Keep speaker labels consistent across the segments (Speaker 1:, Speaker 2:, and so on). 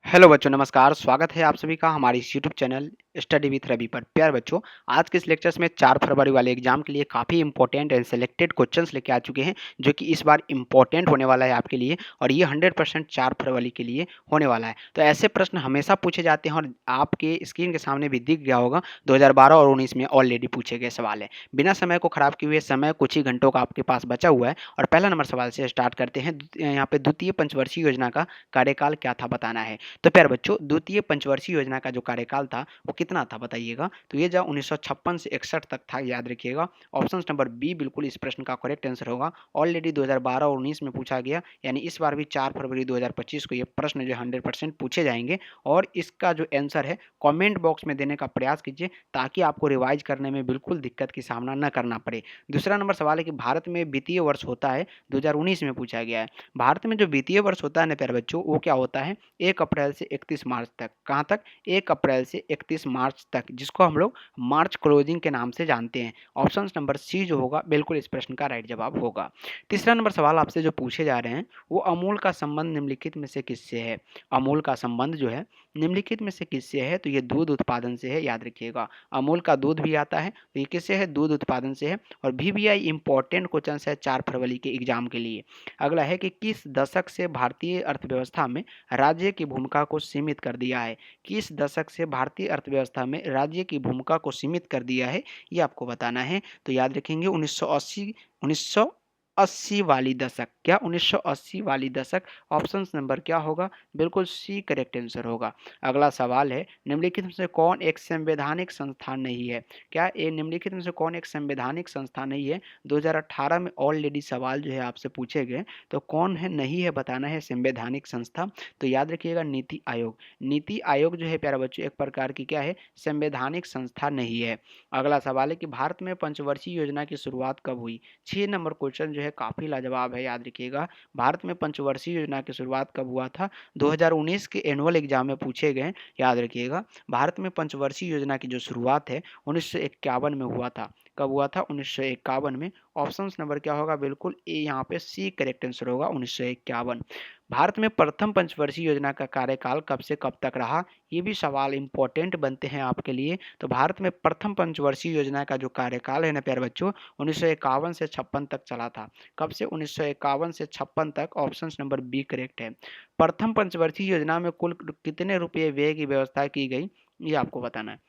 Speaker 1: Hello बच्चों, नमस्कार। स्वागत है आप सभी का हमारे इस YouTube channel study with Ravi पर। प्यारे बच्चों, आज के इस लेक्चर्स में 4 फरवरी वाले एग्जाम के लिए काफ़ी इंपॉर्टेंट एंड सेलेक्टेड क्वेश्चंस लेके आ चुके हैं, जो कि इस बार इंपॉर्टेंट होने वाला है आपके लिए, और ये 100% 4 फरवरी के लिए होने वाला है। तो ऐसे प्रश्न हमेशा पूछे जाते हैं और आपके स्क्रीन के सामने भी दिख गया होगा, 2012 और 19 में ऑलरेडी पूछे गए सवाल है। बिना समय को खराब किए हुए, समय कुछ ही घंटों का आपके पास बचा हुआ है, और पहला नंबर सवाल से स्टार्ट करते हैं। यहाँ पे द्वितीय पंचवर्षीय योजना का कार्यकाल क्या था बताना है। तो प्यारे बच्चों, द्वितीय पंचवर्षीय योजना का जो कार्यकाल था वो कितना था बताइएगा। तो ये जो 1956 से 61 तक था, याद रखिएगा। ऑप्शन नंबर बी बिल्कुल इस प्रश्न का करेक्ट आंसर होगा। ऑलरेडी 2012 और 19 में पूछा गया, यानी इस बार भी 4 फरवरी 2025 को ये प्रश्न जो 100% पूछे जाएंगे, और इसका जो आंसर है कमेंट बॉक्स में देने का प्रयास कीजिए, ताकि आपको रिवाइज करने में बिल्कुल दिक्कत की सामना न करना पड़े। दूसरा नंबर सवाल है कि भारत में वित्तीय वर्ष होता है, 2019 में पूछा गया है। भारत में जो वित्तीय वर्ष होता है ना प्यारे बच्चों, वो क्या होता है, 1 अप्रैल से 31 मार्च तक। कहाँ तक? 1 अप्रैल से 31 मार्च तक, जिसको हम लोग मार्च क्लोजिंग के नाम से जानते हैं। ऑप्शन नंबर सी जो होगा बिल्कुल इस प्रश्न का राइट जवाब होगा। तीसरा नंबर सवाल आपसे जो पूछे जा रहे हैं, वो अमूल का संबंध निम्नलिखित में से किससे है। अमूल का संबंध जो है निम्नलिखित में से किससे है, तो ये दूध उत्पादन से है, याद रखिएगा। अमूल का दूध भी आता है, तो ये किससे है, दूध उत्पादन से है। और VVI इंपॉर्टेंट क्वेश्चन है 4 फरवरी के एग्जाम के लिए। अगला है कि किस दशक से भारतीय अर्थव्यवस्था में राज्य की भूमिका को सीमित कर दिया है। किस दशक से भारतीय अर्थव्यवस्था में राज्य की भूमिका को सीमित कर दिया है, ये आपको बताना है। तो याद रखेंगे 1980 वाली दशक। क्या 1980 वाली दशक? ऑप्शन नंबर क्या होगा, बिल्कुल सी करेक्ट आंसर होगा। अगला सवाल है, निम्नलिखित में से कौन एक संवैधानिक संस्थान नहीं है। क्या ये निम्नलिखित में से कौन एक संवैधानिक संस्था नहीं है। 2018 में ऑलरेडी सवाल जो है आपसे पूछे गए, तो कौन है नहीं है बताना है संवैधानिक संस्था। तो याद रखिएगा नीति आयोग। नीति आयोग जो है प्यारे बच्चों एक प्रकार की क्या है, संवैधानिक संस्था नहीं है। अगला सवाल है कि भारत में पंचवर्षीय योजना की शुरुआत कब हुई। 6 नंबर क्वेश्चन जो है काफ़ी लाजवाब है, याद रखिएगा। भारत में पंचवर्षीय योजना की शुरुआत कब हुआ था, 2019 के एनुअल एग्जाम में पूछे गए, याद रखिएगा। भारत में पंचवर्षीय योजना की जो शुरुआत है 1951 में हुआ था। कब हुआ था, 1951 में। ऑप्शन नंबर क्या होगा, बिल्कुल ए यहाँ पे सी करेक्ट आंसर होगा, 1951। भारत में प्रथम पंचवर्षीय योजना का कार्यकाल कब से कब तक रहा, ये भी सवाल इंपॉर्टेंट बनते हैं आपके लिए। तो भारत में प्रथम पंचवर्षीय योजना का जो कार्यकाल है ना प्यारे बच्चों, 1951 से 56 तक चला था। कब से, 1951 से 56 तक। ऑप्शन नंबर बी करेक्ट है। प्रथम पंचवर्षीय योजना में कुल कितने रुपये व्यय की व्यवस्था की गई, ये आपको बताना है।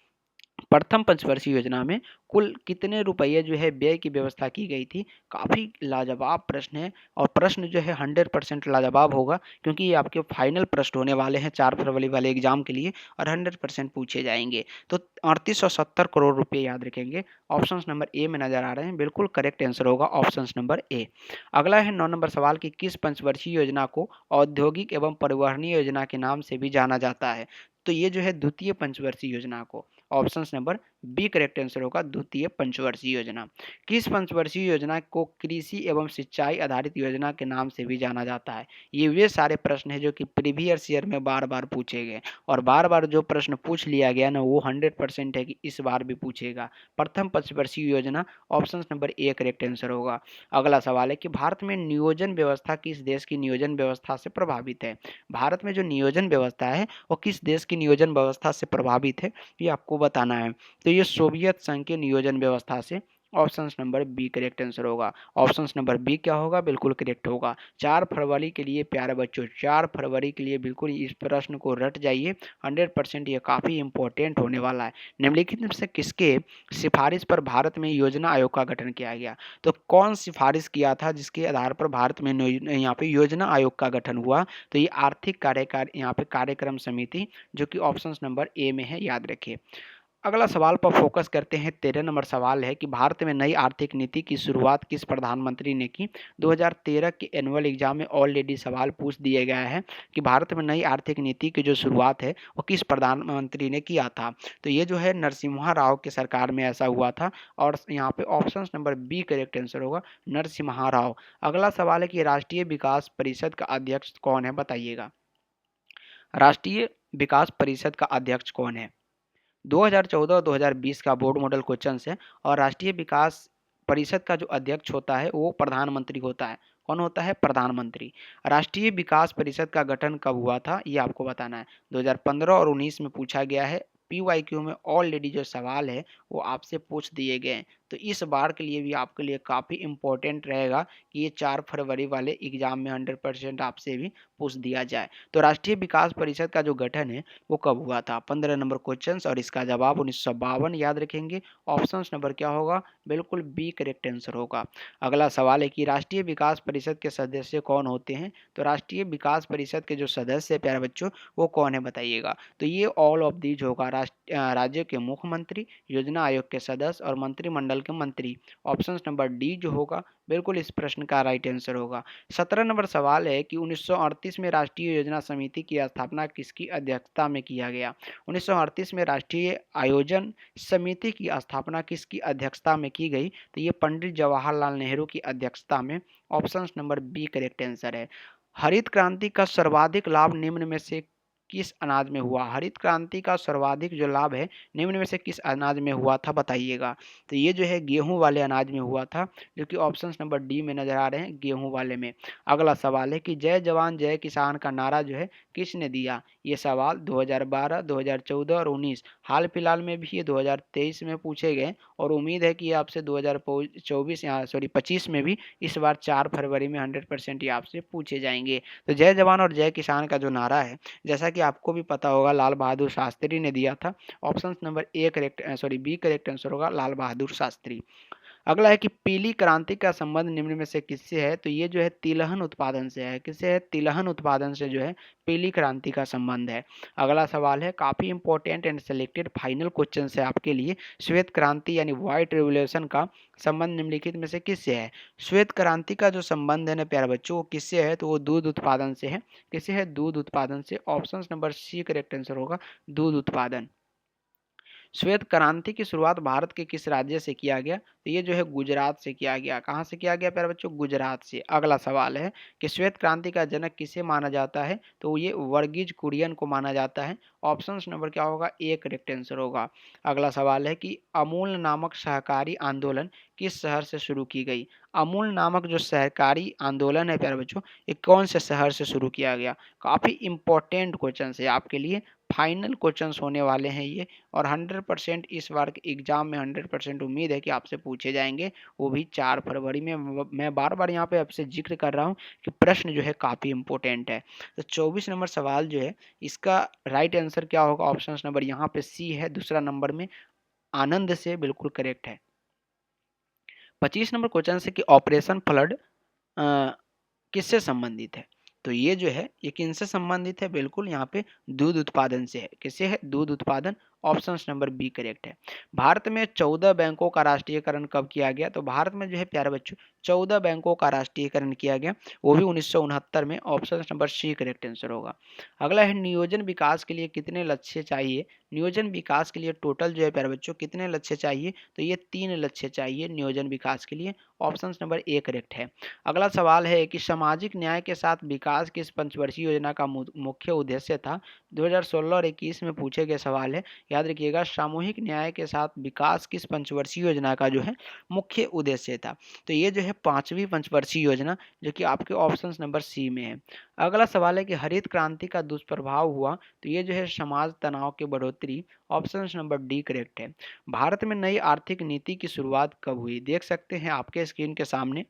Speaker 1: प्रथम पंचवर्षीय योजना में कुल कितने रुपये जो है व्यय की व्यवस्था की गई थी। काफ़ी लाजवाब प्रश्न है, और प्रश्न जो है 100% लाजवाब होगा, क्योंकि ये आपके फाइनल प्रश्न होने वाले हैं 4 फरवरी वाले एग्जाम के लिए, और 100% पूछे जाएंगे। तो 3870 करोड़ रुपये, याद रखेंगे। ऑप्शन नंबर ए में नजर आ रहे हैं, बिल्कुल करेक्ट आंसर होगा ऑप्शन नंबर ए। अगला है 9 नंबर सवाल की किस पंचवर्षीय योजना को औद्योगिक एवं परिवहनीय योजना के नाम से भी जाना जाता है। तो ये जो है द्वितीय पंचवर्षीय योजना को। Option number B correct answer होगा, द्वितीय पंचवर्षीय योजना। किस पंचवर्षीय योजना को कृषि एवं सिंचाई आधारित योजना के नाम से भी जाना जाता है। ये वे सारे प्रश्न हैं जो कि प्रीवियस ईयर में बार बार पूछे गए, और बार बार जो प्रश्न पूछ लिया गया ना, वो 100% है कि इस बार भी पूछेगा। प्रथम पंचवर्षीय योजना, option number A correct answer होगा। अगला सवाल है कि भारत में नियोजन व्यवस्था किस देश की नियोजन व्यवस्था से प्रभावित है। भारत में जो नियोजन व्यवस्था है वो किस देश की नियोजन व्यवस्था से प्रभावित है, ये आपको बताना है। तो ये सोवियत संघ के नियोजन व्यवस्था से। Option number B correct answer होगा। ऑप्शन नंबर बी क्या होगा, बिल्कुल करेक्ट होगा। 4 फरवरी के लिए प्यारे बच्चों, 4 फरवरी के लिए बिल्कुल इस प्रश्न को रट जाइए, 100% ये काफ़ी इंपॉर्टेंट होने वाला है। निम्नलिखित में से किसके सिफारिश पर भारत में योजना आयोग का गठन किया गया। तो कौन सिफारिश किया था जिसके आधार पर भारत में यहाँ पे योजना आयोग का गठन हुआ। तो ये आर्थिक यहाँ पे कार्यक्रम समिति, जो कि ऑप्शन नंबर ए में है, याद रखिए। अगला सवाल पर फोकस करते हैं। 13 नंबर सवाल है कि भारत में नई आर्थिक नीति की शुरुआत किस प्रधानमंत्री ने की। 2013 के एनुअल एग्जाम में ऑलरेडी सवाल पूछ दिया गया है कि भारत में नई आर्थिक नीति की जो शुरुआत है वो किस प्रधानमंत्री ने किया था। तो ये जो है नरसिम्हा राव के सरकार में ऐसा हुआ था, और यहाँ पे option number B correct answer होगा, नरसिम्हा राव। अगला सवाल है कि राष्ट्रीय विकास परिषद का अध्यक्ष कौन है, बताइएगा। राष्ट्रीय विकास परिषद का अध्यक्ष कौन है। 2014 और 2020 का बोर्ड मॉडल क्वेश्चन है, और राष्ट्रीय विकास परिषद का जो अध्यक्ष होता है वो प्रधानमंत्री होता है। कौन होता है? प्रधानमंत्री। राष्ट्रीय विकास परिषद का गठन कब हुआ था? ये आपको बताना है। 2015 और 19 में पूछा गया है। पीवाईक्यू में ऑलरेडी जो सवाल है वो आपसे पूछ दिए गए हैं। तो इस बार के लिए भी आपके लिए काफ़ी इंपॉर्टेंट रहेगा कि ये 4 फरवरी वाले एग्जाम में 100% आपसे भी पूछ दिया जाए। तो राष्ट्रीय विकास परिषद का जो गठन है वो कब हुआ था? 15 नंबर क्वेश्चन और इसका जवाब 1952 याद रखेंगे। ऑप्शन नंबर क्या होगा? बिल्कुल बी करेक्ट आंसर होगा। अगला सवाल है कि राष्ट्रीय विकास परिषद के सदस्य कौन होते हैं? तो राष्ट्रीय विकास परिषद के जो सदस्य है प्यारे बच्चों वो कौन है बताइएगा। तो ये ऑल ऑफ दीज होगा। राज्य के मुख्यमंत्री, योजना आयोग के सदस्य और मंत्रिमंडल के मंत्री। ऑप्शन नंबर डी जो होगा बिल्कुल इस प्रश्न का राइट आंसर होगा। 17 नंबर सवाल है कि 1938 में राष्ट्रीय योजना समिति की स्थापना किसकी अध्यक्षता में किया गया? 1938 में राष्ट्रीय आयोजन समिति की स्थापना किसकी अध्यक्षता में की गई? तो ये पंडित जवाहरलाल नेहरू की अध्यक्षता में। Option number B correct answer है। हरित क्रांति का सर्वाधिक लाभ निम्न में से किस अनाज में हुआ? हरित क्रांति का सर्वाधिक जो लाभ है निम्न में से किस अनाज में हुआ था बताइएगा। तो ये जो है गेहूं वाले अनाज में हुआ था, जो कि ऑप्शन नंबर डी में नजर आ रहे हैं, गेहूं वाले में। अगला सवाल है कि जय जवान जय किसान का नारा जो है किसने दिया? ये सवाल 2012, 2014 और 19 हाल फिलहाल में भी ये 2023 में पूछे गए और उम्मीद है कि ये आपसे 2024 यहाँ सॉरी 25 में भी इस बार 4 फरवरी में 100% ये आपसे पूछे जाएंगे। तो जय जवान और जय किसान का जो नारा है, जैसा कि आपको भी पता होगा, लाल बहादुर शास्त्री ने दिया था। Option number A correct sorry B correct answer होगा, लाल बहादुर शास्त्री। अगला है कि पीली क्रांति का संबंध निम्न में से किससे है? तो ये जो है तिलहन उत्पादन से है। किससे है? तिलहन उत्पादन से जो है पीली क्रांति का संबंध है। अगला सवाल है काफी important and selected final question है आपके लिए। श्वेत क्रांति यानी व्हाइट रिवोल्यूशन का संबंध निम्नलिखित में से किससे है? श्वेत क्रांति का जो संबंध है ना प्यारे बच्चों वो किससे है? तो वो दूध उत्पादन से है। किससे है? दूध उत्पादन से। Option number C correct answer होगा, दूध उत्पादन। श्वेत क्रांति की शुरुआत भारत के किस राज्य से किया गया? तो ये जो है गुजरात से किया गया। कहाँ से किया गया प्यारे बच्चों? गुजरात से। अगला सवाल है कि श्वेत क्रांति का जनक किसे माना जाता है? तो ये वर्गीज कुरियन को माना जाता है। ऑप्शन नंबर क्या होगा? ए करेक्ट आंसर होगा। अगला सवाल है कि अमूल नामक सहकारी आंदोलन किस शहर से शुरू की गई? अमूल नामक जो सहकारी आंदोलन है प्यारे बच्चों ये कौन से शहर से शुरू किया गया? काफी इंपॉर्टेंट क्वेश्चन है आपके लिए, फाइनल क्वेश्चंस होने वाले हैं ये, और 100% इस बार के एग्जाम में 100% उम्मीद है कि आपसे पूछे जाएंगे, वो भी 4 फरवरी में। मैं बार बार यहाँ पे आपसे जिक्र कर रहा हूँ कि प्रश्न जो है काफ़ी इंपॉर्टेंट है। तो 24 नंबर सवाल जो है इसका राइट आंसर क्या होगा? ऑप्शन नंबर यहाँ पे सी है, दूसरा नंबर में आनंद से बिल्कुल करेक्ट है। 25 नंबर क्वेश्चन से कि ऑपरेशन फ्लड किससे संबंधित है? तो ये जो है ये किनसे संबंधित है? बिल्कुल यहाँ पे दूध उत्पादन से है। किससे है? दूध उत्पादन। ऑप्शन नंबर बी करेक्ट है। भारत में 14 बैंकों का राष्ट्रीयकरण कब किया गया? तो भारत में जो है प्यारे बच्चों 14 बैंकों का राष्ट्रीयकरण किया गया, वो भी 1969 में। Option number C correct answer होगा। अगला है नियोजन विकास के लिए कितने लक्ष्य चाहिए? नियोजन विकास के लिए टोटल जो है प्यारे बच्चों कितने लक्ष्य चाहिए? तो ये 3 लक्ष्य चाहिए नियोजन विकास के लिए। ऑप्शन नंबर ए करेक्ट है। अगला सवाल है कि सामाजिक न्याय के साथ विकास किस पंचवर्षीय योजना का मुख्य उद्देश्य था? 2016 और 21 में पूछे गए सवाल है, याद रखिएगा। सामूहिक न्याय के साथ विकास किस पंचवर्षीय योजना का जो है मुख्य उद्देश्य था? तो ये जो है 5वीं पंचवर्षीय योजना, जो कि आपके ऑप्शन नंबर सी में है। अगला सवाल है कि हरित क्रांति का दुष्प्रभाव हुआ, तो ये जो है समाज तनाव की बढ़ोतरी। ऑप्शन नंबर डी करेक्ट है। भारत में नई आर्थिक नीति की शुरुआत कब हुई? देख सकते हैं आपके स्क्रीन के सामने,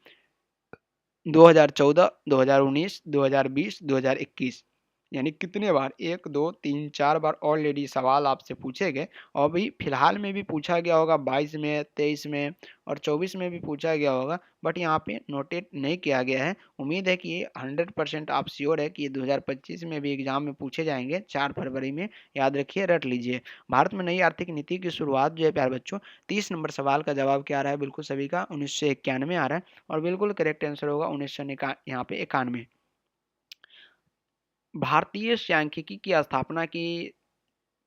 Speaker 1: 2014, 2019, 2020, 2021, यानी कितने बार? 1, 2, 3, 4 बार ऑलरेडी सवाल आपसे पूछे गए, और अभी फिलहाल में भी पूछा गया होगा 22 में, 23 में और 24 में भी पूछा गया होगा, बट यहाँ पे नोटेट नहीं किया गया है। उम्मीद है कि ये 100% आप श्योर है कि ये 2025 में भी एग्जाम में पूछे जाएंगे 4 फरवरी में। याद रखिए, रट लीजिए। भारत में नई आर्थिक नीति की शुरुआत जो है प्यारे बच्चों, 30 नंबर सवाल का जवाब क्या आ रहा है? बिल्कुल सभी का 1991 आ रहा है, और बिल्कुल करेक्ट आंसर होगा 1991, यहाँ पे 91। भारतीय सांख्यिकी की स्थापना की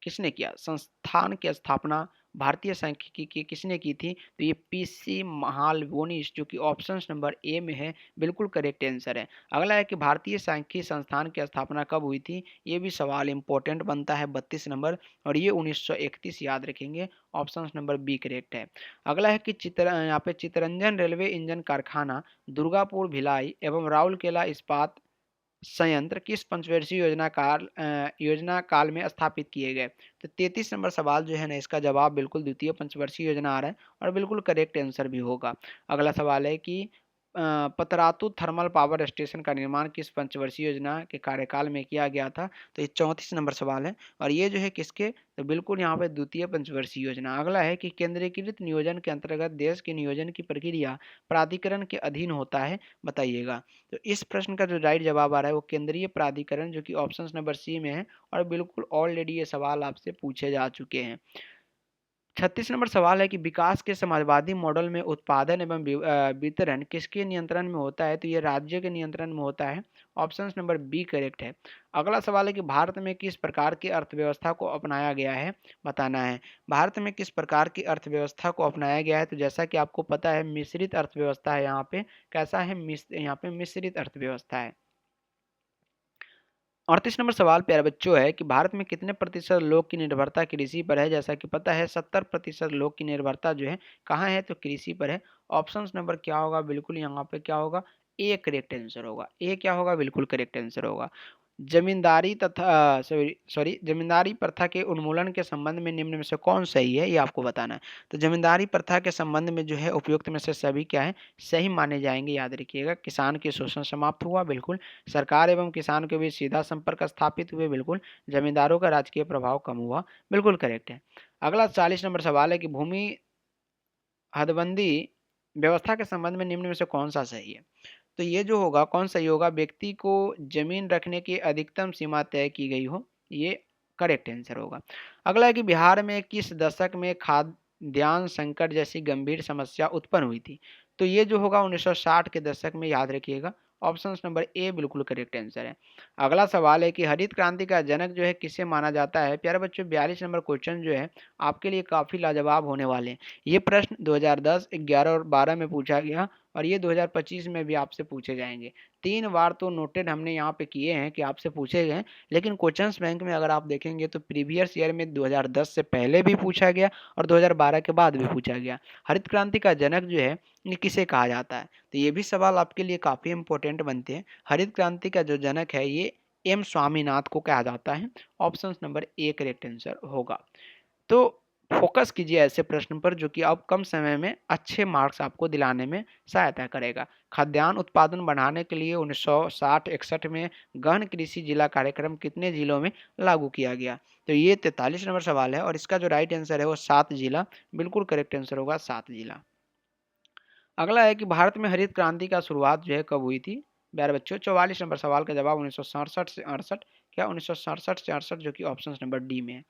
Speaker 1: किसने किया? संस्थान की स्थापना भारतीय सांख्यिकी की किसने की थी? तो ये पीसी महालनोबिस, जो कि ऑप्शन नंबर ए में है, बिल्कुल करेक्ट आंसर है। अगला है कि भारतीय सांख्यिकी संस्थान की स्थापना कब हुई थी? ये भी सवाल इंपॉर्टेंट बनता है, 32 नंबर, और ये 1931, याद रखेंगे, ऑप्शन नंबर बी करेक्ट है। अगला है कि यहाँ पे चितरंजन रेलवे इंजन कारखाना, दुर्गापुर भिलाई एवं राउरकेला इस्पात संयंत्र किस पंचवर्षीय योजना काल में स्थापित किए गए? तो 33 नंबर सवाल जो है ना, इसका जवाब बिल्कुल द्वितीय पंचवर्षीय योजना आ रहा है और बिल्कुल करेक्ट आंसर भी होगा। अगला सवाल है कि पतरातू थर्मल पावर स्टेशन का निर्माण किस पंचवर्षीय योजना के कार्यकाल में किया गया था? तो ये 34 नंबर सवाल है, और ये जो है किसके? तो बिल्कुल यहाँ पे द्वितीय पंचवर्षीय योजना। अगला है कि केंद्रीकृत नियोजन के अंतर्गत देश के नियोजन की प्रक्रिया प्राधिकरण के अधीन होता है, बताइएगा। तो इस प्रश्न का जो राइट जवाब आ रहा है वो केंद्रीय प्राधिकरण, जो कि ऑप्शन नंबर सी में है, और बिल्कुल ऑलरेडी ये सवाल आपसे पूछे जा चुके हैं। 36 नंबर सवाल है कि विकास के समाजवादी मॉडल में उत्पादन एवं वितरण किसके नियंत्रण में होता है? तो ये राज्य के नियंत्रण में होता है, ऑप्शन नंबर बी करेक्ट है। अगला सवाल है कि भारत में किस प्रकार की अर्थव्यवस्था को अपनाया गया है, बताना है। भारत में किस प्रकार की अर्थव्यवस्था को अपनाया गया है? तो जैसा कि आपको पता है, मिश्रित अर्थव्यवस्था है यहाँ पे। कैसा है? यहाँ पे मिश्रित अर्थव्यवस्था है। 38 नंबर सवाल प्यारे बच्चों है कि भारत में कितने प्रतिशत लोग की निर्भरता कृषि पर है? जैसा कि पता है, 70% लोग की निर्भरता जो है कहाँ है? तो कृषि पर है। ऑप्शन नंबर क्या होगा? बिल्कुल यहाँ पे क्या होगा? ए करेक्ट आंसर होगा। ए क्या होगा? बिल्कुल करेक्ट आंसर होगा। जमींदारी तथा सॉरी सॉरी जमींदारी प्रथा के उन्मूलन के संबंध में निम्न में से कौन सही है, ये आपको बताना है। तो जमींदारी प्रथा के संबंध में जो है उपयुक्त में से सभी क्या है? सही माने जाएंगे, याद रखिएगा। किसान के शोषण समाप्त हुआ, बिल्कुल। सरकार एवं किसान के बीच सीधा संपर्क स्थापित हुए, बिल्कुल। जमींदारों का राजकीय प्रभाव कम हुआ, बिल्कुल करेक्ट है। अगला 40 नंबर सवाल है कि भूमि हदबंदी व्यवस्था के संबंध में निम्न में से कौन सा सही है? तो ये जो होगा, कौन सही होगा? व्यक्ति को जमीन रखने की अधिकतम सीमा तय की गई हो, ये करेक्ट आंसर होगा। अगला है कि बिहार में किस दशक में खाद्यान्न संकट जैसी गंभीर समस्या उत्पन्न हुई थी? तो ये जो होगा 1960 के दशक में, याद रखिएगा। ऑप्शन नंबर ए बिल्कुल करेक्ट आंसर है। अगला सवाल है कि हरित क्रांति का जनक जो है किसे माना जाता है? प्यारे बच्चों, 42 नंबर क्वेश्चन जो है आपके लिए काफी लाजवाब होने वाले हैं। ये प्रश्न 2010, 11 और 12 में पूछा गया, और ये 2025 में भी आपसे पूछे जाएंगे। 3 बार तो नोटेड हमने यहाँ पे किए हैं कि आपसे पूछे गए हैं, लेकिन क्वेश्चंस बैंक में अगर आप देखेंगे तो प्रीवियस ईयर में 2010 से पहले भी पूछा गया और 2012 के बाद भी पूछा गया। हरित क्रांति का जनक जो है ये किसे कहा जाता है? तो ये भी सवाल आपके लिए काफी इंपॉर्टेंट बनते हैं। हरित क्रांति का जो जनक है, ये एम स्वामीनाथ को कहा जाता है। Option number A correct answer होगा। तो फोकस कीजिए ऐसे प्रश्न पर जो कि आप कम समय में अच्छे मार्क्स आपको दिलाने में सहायता करेगा। खाद्यान्न उत्पादन बढ़ाने के लिए 1960-61 में गहन कृषि जिला कार्यक्रम कितने जिलों में लागू किया गया? तो ये 43 नंबर सवाल है, और इसका जो राइट आंसर है वो 7 जिला, बिल्कुल करेक्ट आंसर होगा, 7 जिला। अगला है कि भारत में हरित क्रांति का शुरुआत जो है कब हुई थी? प्यारे बच्चों, 44 नंबर सवाल का जवाब 1967 से 68, क्या 1967 से 68, जो कि ऑप्शन नंबर डी में है।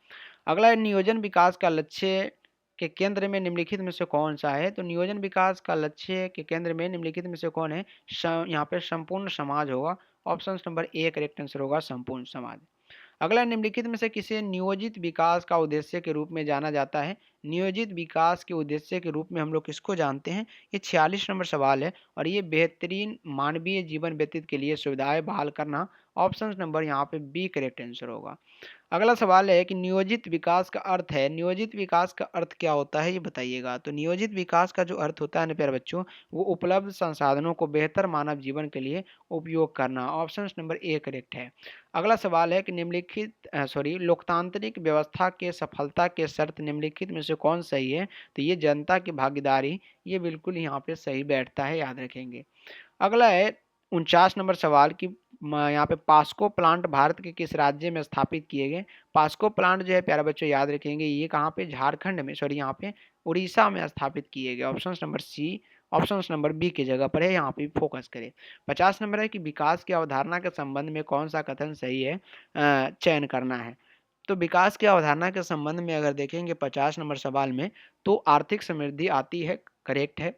Speaker 1: अगला है नियोजन विकास का लक्ष्य के केंद्र में निम्नलिखित में से कौन सा है? तो नियोजन विकास का लक्ष्य के केंद्र में निम्नलिखित में से कौन है? यहाँ पे संपूर्ण समाज होगा। Option number A correct answer होगा, संपूर्ण समाज। अगला, निम्नलिखित में से किसे नियोजित विकास का उद्देश्य के रूप में जाना जाता है? नियोजित विकास के उद्देश्य के रूप में हम लोग किसको जानते हैं? ये 46 नंबर सवाल है, और ये बेहतरीन मानवीय जीवन व्यतीत के लिए सुविधाएं बहाल करना। ऑप्शन नंबर यहाँ पे बी करेक्ट आंसर होगा। अगला सवाल है कि नियोजित विकास का अर्थ है, नियोजित विकास का अर्थ क्या होता है, ये बताइएगा। तो नियोजित विकास का जो अर्थ होता है ना प्यारे बच्चों, वो उपलब्ध संसाधनों को बेहतर मानव जीवन के लिए उपयोग करना। ऑप्शन नंबर ए करेक्ट है। अगला सवाल है कि निम्नलिखित लोकतांत्रिक व्यवस्था के सफलता के शर्त निम्नलिखित में से कौन सही है? तो ये जनता की भागीदारी, ये बिल्कुल यहाँ पे सही बैठता है, याद रखेंगे। अगला है 49 नंबर सवाल की यहाँ पे पास्को प्लांट भारत के किस राज्य में स्थापित किए गए? पास्को प्लांट जो है प्यारे बच्चों याद रखेंगे, ये कहाँ पे? झारखंड में, सॉरी यहाँ पे उड़ीसा में स्थापित किए गए। Option number C, option number B की जगह पर है, यहाँ पे फोकस करें। 50 नंबर है कि विकास की अवधारणा के संबंध में कौन सा कथन सही है, चयन करना है। तो विकास की अवधारणा के संबंध में अगर देखेंगे 50 नंबर सवाल में, तो आर्थिक समृद्धि आती है, करेक्ट है।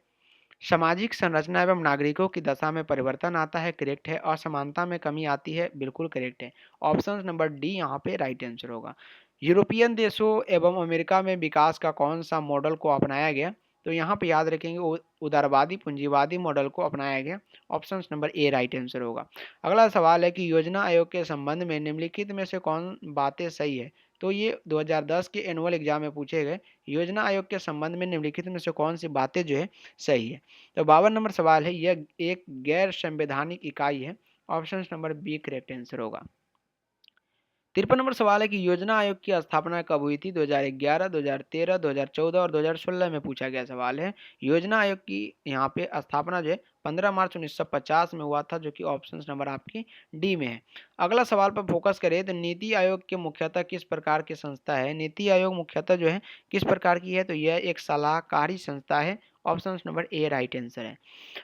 Speaker 1: सामाजिक संरचना एवं नागरिकों की दशा में परिवर्तन आता है, करेक्ट है। असमानता में कमी आती है, बिल्कुल करेक्ट है। ऑप्शन नंबर डी यहाँ पे राइट आंसर होगा। यूरोपियन देशों एवं अमेरिका में विकास का कौन सा मॉडल को अपनाया गया? तो यहाँ पे याद रखेंगे उदारवादी पूंजीवादी मॉडल को अपनाया गया। ऑप्शन नंबर ए राइट आंसर होगा। अगला सवाल है कि योजना आयोग के संबंध में निम्नलिखित में से कौन बातें सही है? तो ये 2010 के एनुअल एग्जाम में पूछे गए योजना आयोग के संबंध में निम्नलिखित में से कौन सी बातें जो है सही है? तो 52 नंबर सवाल है, यह एक गैर संवैधानिक इकाई है। Option number B correct answer होगा। 53 नंबर सवाल है कि योजना आयोग की स्थापना कब हुई थी? 2011, 2013, 2014 और 2016 में पूछा गया सवाल है। योजना आयोग की यहाँ पे स्थापना जो है 15 मार्च 1950 में हुआ था, जो कि ऑप्शन नंबर आपकी डी में है। अगला सवाल पर फोकस करें तो नीति आयोग के मुख्यतः किस प्रकार की संस्था है? नीति आयोग मुख्यतः जो है किस प्रकार की है? तो यह एक सलाहकारी संस्था है। ऑप्शन नंबर ए राइट आंसर है।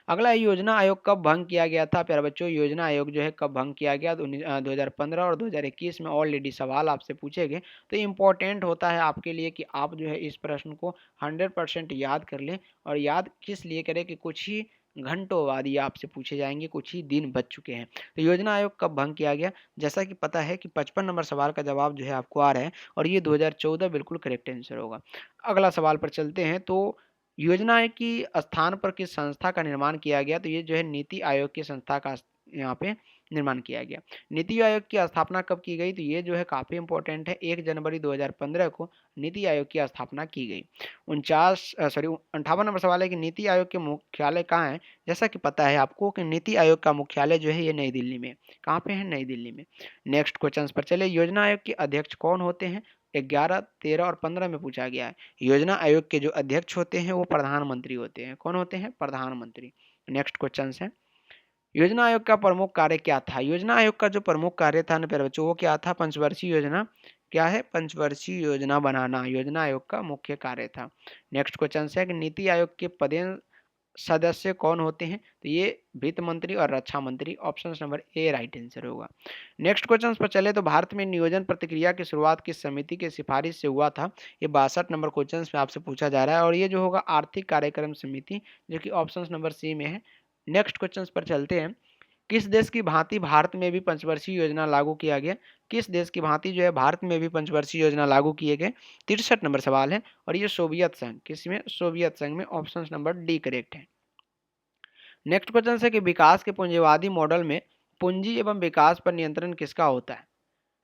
Speaker 1: अगला है योजना आयोग कब भंग किया गया था? प्यारे बच्चों, योजना आयोग जो है कब भंग किया गया? 2015 और 2021 में ऑलरेडी सवाल आपसे पूछे गए। तो इम्पोर्टेंट होता है आपके लिए कि आप जो है इस प्रश्न को 100% याद कर लें। और याद किस लिए करें कि कुछ ही घंटों बाद ये आपसे पूछे जाएंगे, कुछ ही दिन बच चुके हैं। तो योजना आयोग कब भंग किया गया? जैसा कि पता है कि 55 नंबर सवाल का जवाब जो है आपको आ रहा है और ये 2014 बिल्कुल करेक्ट आंसर होगा। अगला सवाल पर चलते हैं। तो योजना आयोग की स्थान पर किस संस्था का निर्माण किया गया? तो ये जो है नीति आयोग की संस्था का यहाँ पे निर्माण किया गया। नीति आयोग की स्थापना कब की गई? तो ये जो है काफी इंपॉर्टेंट है। 1 जनवरी 2015 को नीति आयोग की स्थापना की गई। 58 नंबर सवाल है कि नीति आयोग के मुख्यालय कहाँ है? जैसा कि पता है आपको कि नीति आयोग का मुख्यालय जो है ये नई दिल्ली में। कहाँ पे है? नई दिल्ली में। नेक्स्ट क्वेश्चन पर चले। योजना आयोग के अध्यक्ष कौन होते हैं? 11, 13 और 15 में पूछा गया है। योजना आयोग के जो अध्यक्ष होते हैं वो प्रधानमंत्री होते हैं। कौन होते हैं? प्रधानमंत्री। नेक्स्ट क्वेश्चन है, योजना आयोग का प्रमुख कार्य क्या था? योजना आयोग का जो प्रमुख कार्य था ना प्यारे बच्चों, वो क्या था? पंचवर्षीय योजना। क्या है? पंचवर्षीय योजना बनाना योजना आयोग का मुख्य कार्य था। नेक्स्ट क्वेश्चन है कि नीति आयोग के पदेन सदस्य कौन होते हैं? तो ये वित्त मंत्री और रक्षा मंत्री। ऑप्शन नंबर ए राइट आंसर होगा। नेक्स्ट क्वेश्चन पर चले तो भारत में नियोजन प्रक्रिया की शुरुआत किस समिति के सिफारिश से हुआ था? ये 62 नंबर क्वेश्चन में आपसे पूछा जा रहा है और ये जो होगा आर्थिक कार्यक्रम समिति, जो कि ऑप्शन नंबर सी में है। नेक्स्ट क्वेश्चन पर चलते हैं। किस देश की भांति भारत में भी पंचवर्षीय योजना लागू किया गया? किस देश की भांति जो है भारत में भी पंचवर्षीय योजना लागू किए गए? 63 नंबर सवाल है और ये सोवियत संघ। किसमें? सोवियत संघ में। ऑप्शन नंबर डी करेक्ट है। नेक्स्ट क्वेश्चन है कि विकास के पूंजीवादी मॉडल में पूंजी एवं विकास पर नियंत्रण किसका होता है?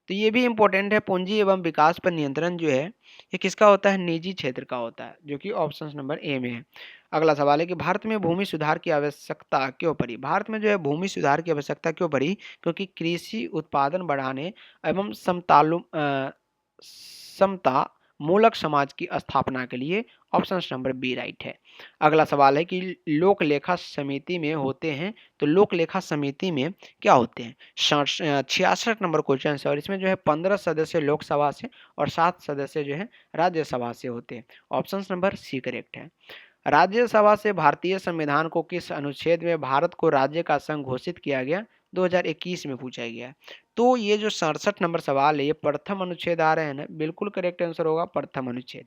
Speaker 1: तो ये भी इंपॉर्टेंट है। पूंजी एवं विकास पर नियंत्रण जो है ये किसका होता है? निजी क्षेत्र का होता है, जो कि ऑप्शन नंबर ए में है। अगला सवाल है कि भारत में भूमि सुधार की आवश्यकता क्यों पड़ी? भारत में जो है भूमि सुधार की आवश्यकता क्यों पड़ी? क्योंकि कृषि उत्पादन बढ़ाने एवं समता मूलक समाज की स्थापना के लिए। ऑप्शन नंबर बी राइट है। अगला सवाल है कि लोक लेखा समिति में होते हैं, तो लोक लेखा समिति में क्या होते हैं? 66 नंबर क्वेश्चन है और इसमें जो है 15 सदस्य लोकसभा से और 7 सदस्य जो है राज्यसभा से होते हैं। ऑप्शन नंबर सी करेक्ट है। राज्यसभा से भारतीय संविधान को किस अनुच्छेद में भारत को राज्य का संघ घोषित किया गया? 2021 में पूछा गया है। तो ये जो 67 नंबर सवाल है ये प्रथम अनुच्छेद आ रहे हैं ना, बिल्कुल करेक्ट आंसर होगा प्रथम अनुच्छेद।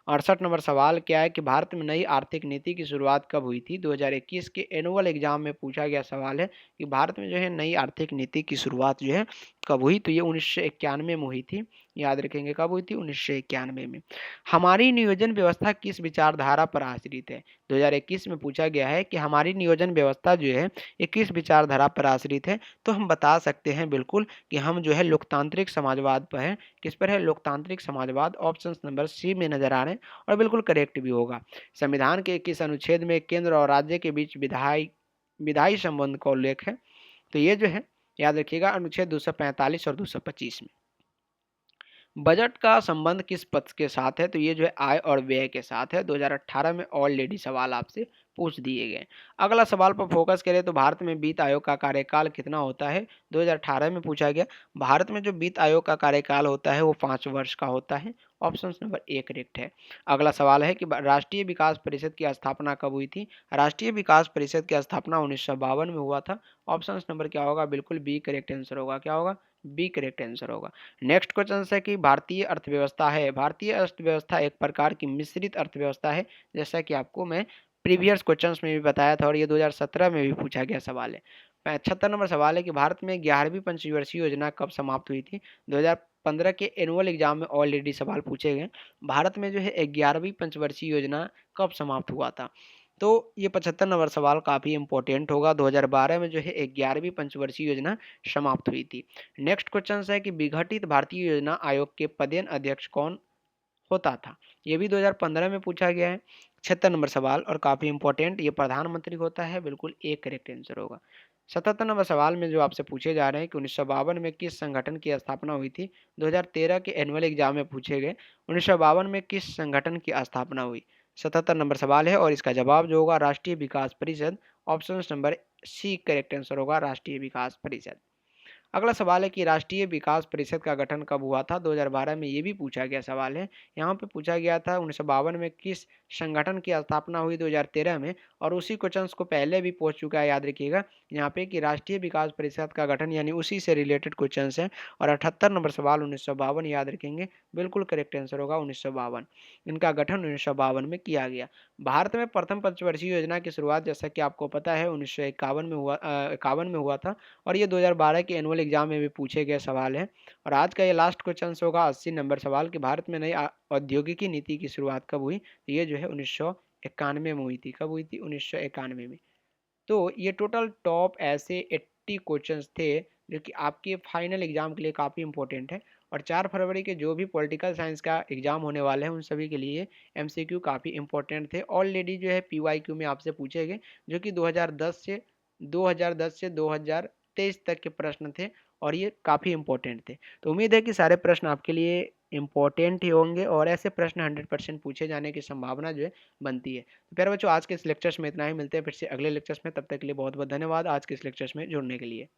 Speaker 1: 68 नंबर सवाल क्या है कि भारत में नई आर्थिक नीति की शुरुआत कब हुई थी? 2021 के एनुअल एग्जाम में पूछा गया सवाल है कि भारत में जो है नई आर्थिक नीति की शुरुआत जो है कब हुई? तो ये 1991 में हुई थी। याद रखेंगे कब हुई थी? 1991 में। हमारी नियोजन व्यवस्था किस विचारधारा पर आश्रित है? 2021 में पूछा गया है कि हमारी नियोजन व्यवस्था जो है ये किस विचारधारा पर आश्रित है? तो हम बता सकते हैं बिल्कुल कि हम जो है लोकतांत्रिक समाजवाद पर है। किस पर है? लोकतांत्रिक समाजवाद। ऑप्शन नंबर सी में नजर आ रहे हैं और बिल्कुल करेक्ट भी होगा। संविधान के किस अनुच्छेद में केंद्र और राज्य के बीच विधायी संबंध का उल्लेख है? तो ये जो है याद रखिएगा अनुच्छेद 245 और 225 में। बजट का संबंध किस पक्ष के साथ है? तो ये जो है आय और व्यय के साथ है। 2018 में ऑलरेडी सवाल आपसे पूछ दिए गए। अगला सवाल पर फोकस करें तो भारत में वित्त आयोग का कार्यकाल कितना होता है? 2018 में पूछा गया। भारत में जो वित्त आयोग का कार्यकाल होता है वो 5 वर्ष का होता है। ऑप्शन नंबर ए करेक्ट है। अगला सवाल है कि राष्ट्रीय विकास परिषद की स्थापना कब हुई थी? राष्ट्रीय विकास परिषद की स्थापना 1952 में हुआ था। ऑप्शन नंबर क्या होगा? बिल्कुल बी करेक्ट आंसर होगा। क्या होगा? बी करेक्ट आंसर होगा। नेक्स्ट क्वेश्चन है कि भारतीय अर्थव्यवस्था है। भारतीय अर्थव्यवस्था एक प्रकार की मिश्रित अर्थव्यवस्था है, जैसा कि आपको मैं प्रीवियस क्वेश्चंस में भी बताया था और ये 2017 में भी पूछा गया सवाल है। 75 नंबर सवाल है कि भारत में 11वीं पंचवर्षीय योजना कब समाप्त हुई थी? 2015 के एनुअल एग्जाम में ऑलरेडी सवाल पूछे गए। भारत में जो है 11वीं पंचवर्षीय योजना कब समाप्त हुआ था? तो ये 75 नंबर सवाल काफ़ी इंपॉर्टेंट होगा। 2012 में जो है 11वीं पंचवर्षीय योजना समाप्त हुई थी। नेक्स्ट क्वेश्चन है कि विघटित भारतीय योजना आयोग के पदेन अध्यक्ष कौन होता था? ये भी 2015 में पूछा गया है। 76 नंबर सवाल और काफ़ी इंपॉर्टेंट, ये प्रधानमंत्री होता है, बिल्कुल एक करेक्ट आंसर होगा। 77 नंबर सवाल में जो आपसे पूछे जा रहे हैं कि 1952 में किस संगठन की स्थापना हुई थी? 2013 के एनुअल एग्जाम में पूछे गए। 1952 में किस संगठन की स्थापना हुई? 77 नंबर सवाल है और इसका जवाब जो होगा राष्ट्रीय विकास परिषद, option number C correct answer होगा, राष्ट्रीय विकास परिषद। अगला सवाल है कि राष्ट्रीय विकास परिषद का गठन कब हुआ था? 2012 में ये भी पूछा गया सवाल है। यहाँ पे पूछा गया था 1952 में किस संगठन की स्थापना हुई 2013 में, और उसी क्वेश्चन को पहले भी पूछ चुका है, याद रखिएगा यहाँ पे कि राष्ट्रीय विकास परिषद का गठन यानी उसी से रिलेटेड क्वेश्चन है। और 78 नंबर सवाल 1952 याद रखेंगे, बिल्कुल करेक्ट आंसर होगा 1952। इनका गठन 1952 में किया गया। भारत में प्रथम पंचवर्षीय योजना की शुरुआत जैसा कि आपको पता है 1951 में हुआ, 51 में हुआ था, और ये 2012 के एनुअल एग्जाम में भी पूछे गए सवाल है। और आज का ये लास्ट क्वेश्चन होगा 80 नंबर सवाल कि भारत में नई औद्योगिकी नीति की शुरुआत कब हुई? तो ये जो है 1991 में हुई थी। कब हुई थी? 1991 में। तो ये टोटल टॉप ऐसे 80 क्वेश्चंस थे जो कि आपके फाइनल एग्जाम के लिए काफ़ी इंपॉर्टेंट है। और 4 फरवरी के जो भी पॉलिटिकल साइंस का एग्जाम होने वाले हैं उन सभी के लिए एमसीक्यू काफ़ी इंपॉर्टेंट थे। ऑलरेडी जो है पीवाईक्यू में आपसे पूछे गए, जो कि 2010 से 2023 तक के प्रश्न थे, और ये काफ़ी इंपॉर्टेंट थे। तो उम्मीद है कि सारे प्रश्न आपके लिए इंपॉर्टेंट ही होंगे और ऐसे प्रश्न 100% पूछे जाने की संभावना जो है बनती है। तो प्यारे बच्चों, आज के इस लेक्चर्स में इतना ही। मिलते हैं फिर से अगले लेक्चर्स में, तब तक के लिए बहुत बहुत धन्यवाद आज के इस लेक्चर्स में जुड़ने के लिए।